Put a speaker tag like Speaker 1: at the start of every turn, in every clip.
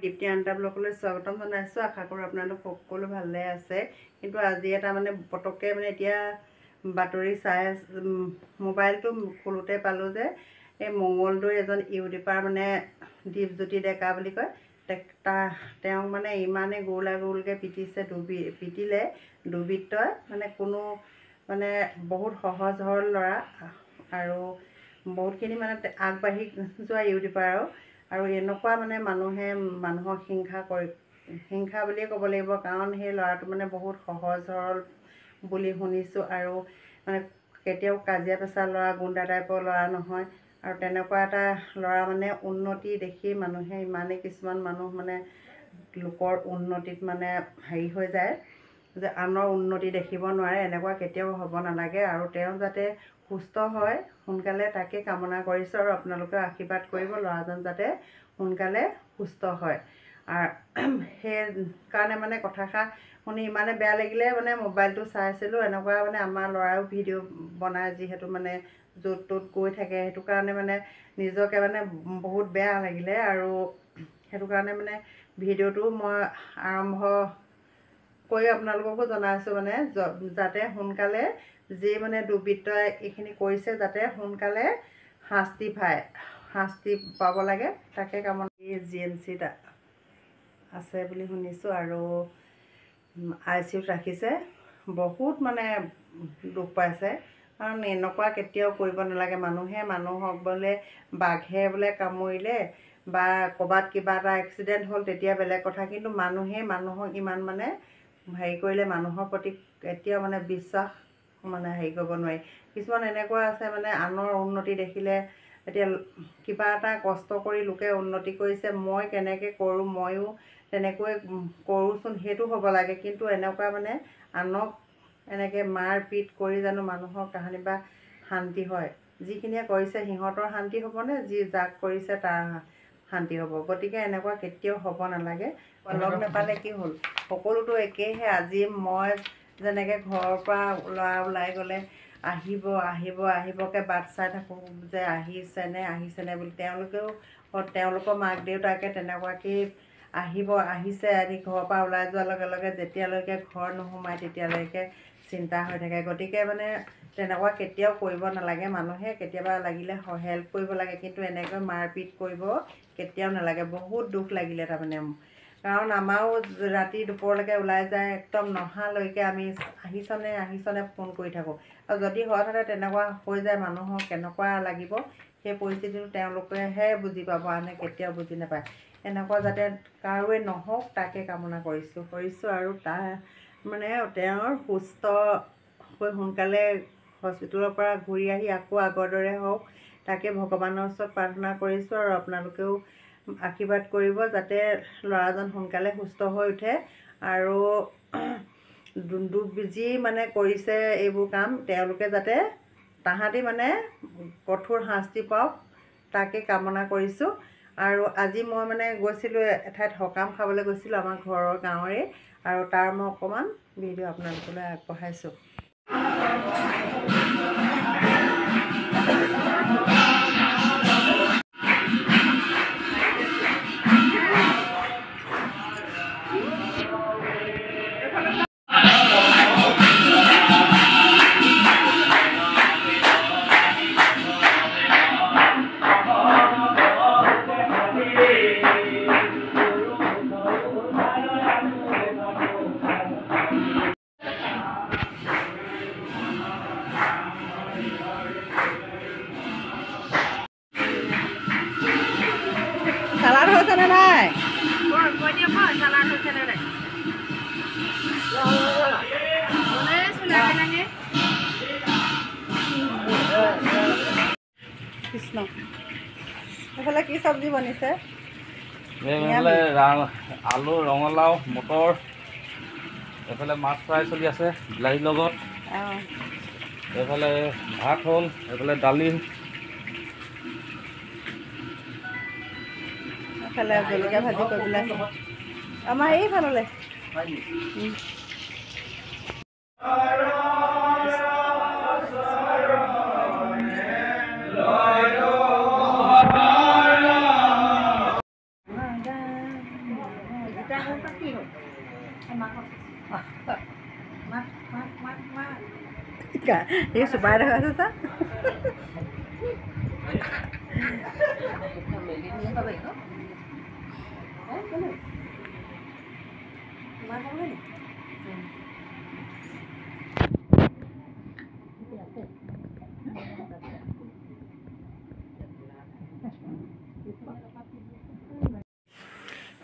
Speaker 1: দীপ্তি আন্তা ব্লগলৈ স্বাগতম জনাইছোঁ। আশা কৰোঁ আপোনালোক সকলো ভালে আছে। কিন্তু আজি এটা মানে পটককৈ মানে এতিয়া বাতৰি চাই মোবাইলটো খোলোতে পালোঁ যে এই মঙলদৈৰ এজন ইউটিউবাৰ মানে দীপজ্যোতি ডেকা বুলি কয়, তেওঁক মানে ইমানেই গোলকৈ পিটিলে দুৰ্বৃত্তই, মানে কোনো মানে বহুত সহজ সৰল ল'ৰা আৰু বহুতখিনি মানে আগবাঢ়ি যোৱা ইউটিউবাৰ আৰু এনেকুৱা মানে মানুহে মানুহক হিংসা বুলিয়ে ক'ব লাগিব, কাৰণ সেই ল'ৰাটো মানে বহুত সহজ সৰল বুলি শুনিছোঁ আৰু মানে কেতিয়াও কাজিয়া পেচাৰ ল'ৰা, গুণ্ডা টাইপৰ ল'ৰা নহয়। আৰু তেনেকুৱা এটা ল'ৰা মানে উন্নতি দেখি মানুহে ইমানেই কিছুমান মানুহ মানে লোকৰ উন্নতিত মানে হেৰি হৈ যায় যে আনৰ উন্নতি দেখিব নোৱাৰে, এনেকুৱা কেতিয়াও হ'ব নালাগে। আৰু তেওঁ যাতে সুস্থ হয় সোনকালে তাকে কামনা কৰিছোঁ আৰু আপোনালোকে আশীৰ্বাদ কৰিব ল'ৰাজন যাতে সোনকালে সুস্থ হয়। আৰু সেইকাৰণে মানে কথাষাৰ শুনি ইমানে বেয়া লাগিলে মানে মোবাইলটো চাইছিলোঁ। এনেকুৱা মানে আমাৰ ল'ৰাও ভিডিঅ' বনায় যিহেতু মানে য'ত ত'ত গৈ থাকে, সেইটো কাৰণে মানে নিজকে মানে বহুত বেয়া লাগিলে আৰু সেইটো কাৰণে মানে ভিডিঅ'টো মই আৰম্ভ কৰি আপোনালোককো জনাইছোঁ মানে যাতে সোনকালে যি মানে দুৰ্বৃত্তই এইখিনি কৰিছে যাতে সোনকালে শাস্তি পাব লাগে, তাকে কামনা GMCত আছে বুলি শুনিছোঁ আৰু ICUত ৰাখিছে। বহুত মানে দুখ পাইছে, কাৰণ এনেকুৱা কেতিয়াও কৰিব নালাগে। মানুহে মানুহক বোলে বাঘে বোলে কামুৰিলে বা ক'ৰবাত কিবা এটা এক্সিডেণ্ট হ'ল তেতিয়া বেলেগ কথা, কিন্তু মানুহে মানুহক ইমান মানে হেৰি কৰিলে মানুহৰ প্ৰতি কেতিয়াও মানে বিশ্বাস মানে হেৰি কৰিব নোৱাৰি। কিছুমান এনেকুৱা আছে মানে আনৰ উন্নতি দেখিলে, এতিয়া কিবা এটা কষ্ট কৰি লোকে উন্নতি কৰিছে, মই কেনেকৈ কৰোঁ ময়ো তেনেকৈ কৰোঁচোন, সেইটো হ'ব লাগে। কিন্তু এনেকুৱা মানে আনক এনেকৈ মাৰ পিট কৰি জানো মানুহৰ কাহানি বা শান্তি হয়? যিখিনিয়ে কৰিছে সিহঁতৰ শান্তি হ'বনে যাক কৰিছে তাৰ শান্তি হ'ব? গতিকে এনেকুৱা কেতিয়াও হ'ব নালাগে। লগ নাপালে কি হ'ল, সকলোতো একেইহে। আজি মই যেনেকৈ ঘৰৰ পৰা ল'ৰা ওলাই গ'লে আহিবকৈ বাট চাই থাকোঁ যে আহিছেনে বুলি, তেওঁলোকৰ মাক দেউতাকে তেনেকুৱাকৈ আহিছে আদি ঘৰৰ পৰা ওলাই যোৱাৰ লগে লগে যেতিয়ালৈকে ঘৰ নোসোমায় তেতিয়ালৈকে চিন্তা হৈ থাকে। গতিকে মানে তেনেকুৱা কেতিয়াও কৰিব নালাগে। মানুহে কেতিয়াবা লাগিলে হেল্প কৰিব লাগে, কিন্তু এনেকৈ মাৰপিট কৰিব কেতিয়াও নালাগে। বহুত দুখ লাগিলে তাৰমানে, কাৰণ আমাৰো ৰাতি দুপৰলৈকে ওলাই যায়, একদম নহালৈকে আমি আহিছনে ফোন কৰি থাকোঁ। আৰু যদি হঠাতে তেনেকুৱা হৈ যায় মানুহৰ কেনেকুৱা লাগিব, সেই পৰিস্থিতিটো তেওঁলোকেহে বুজি পাব, আনে কেতিয়াও বুজি নাপায়। এনেকুৱা যাতে কাৰোৱে নহওক তাকে কামনা কৰিছোঁ আৰু তাৰ মানে তেওঁৰ সুস্থ হৈ সোনকালে হস্পিটেলৰ পৰা ঘূৰি আহি আকৌ আগৰ দৰে হওক, তাকে ভগৱানৰ ওচৰত প্ৰাৰ্থনা কৰিছোঁ। আৰু আপোনালোকেও আশীৰ্বাদ কৰিব যাতে ল'ৰাজন সোনকালে সুস্থ হৈ উঠে আৰু যি মানে কৰিছে এইবোৰ কাম, তেওঁলোকে যাতে তাহাঁতি মানে কঠোৰ শাস্তি পাওক, তাকে কামনা কৰিছোঁ। আৰু আজি মই মানে গৈছিলোঁ এঠাইত সকাম খাবলৈ গৈছিলোঁ, আমাৰ ঘৰৰ গাঁৱৰে, আৰু তাৰ মই অকণমান ভিডিঅ' আপোনালোকলৈ আগবঢ়াইছোঁ। চালাড হৈছেনে নাই? চালাড হৈছেনে নাই? কৃষ্ণ, এইফালে কি চব্জি বনিছে?
Speaker 2: আলু, ৰঙালাও, মটৰ, এইফালে মাছ ফ্ৰাই চলি আছে বিলাহীৰ লগত, এইফালে ভাত হ'ল, এইফালে দালি,
Speaker 1: এইফালে জলকীয়া ভাজি কৰি পেলাইছে আমাৰ এইফাললৈ। এই চুপাই দেখাইছে চা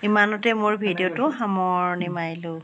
Speaker 1: ইমানতে মোৰ ভিডিঅ'টো সামৰণি মাৰিলোঁ।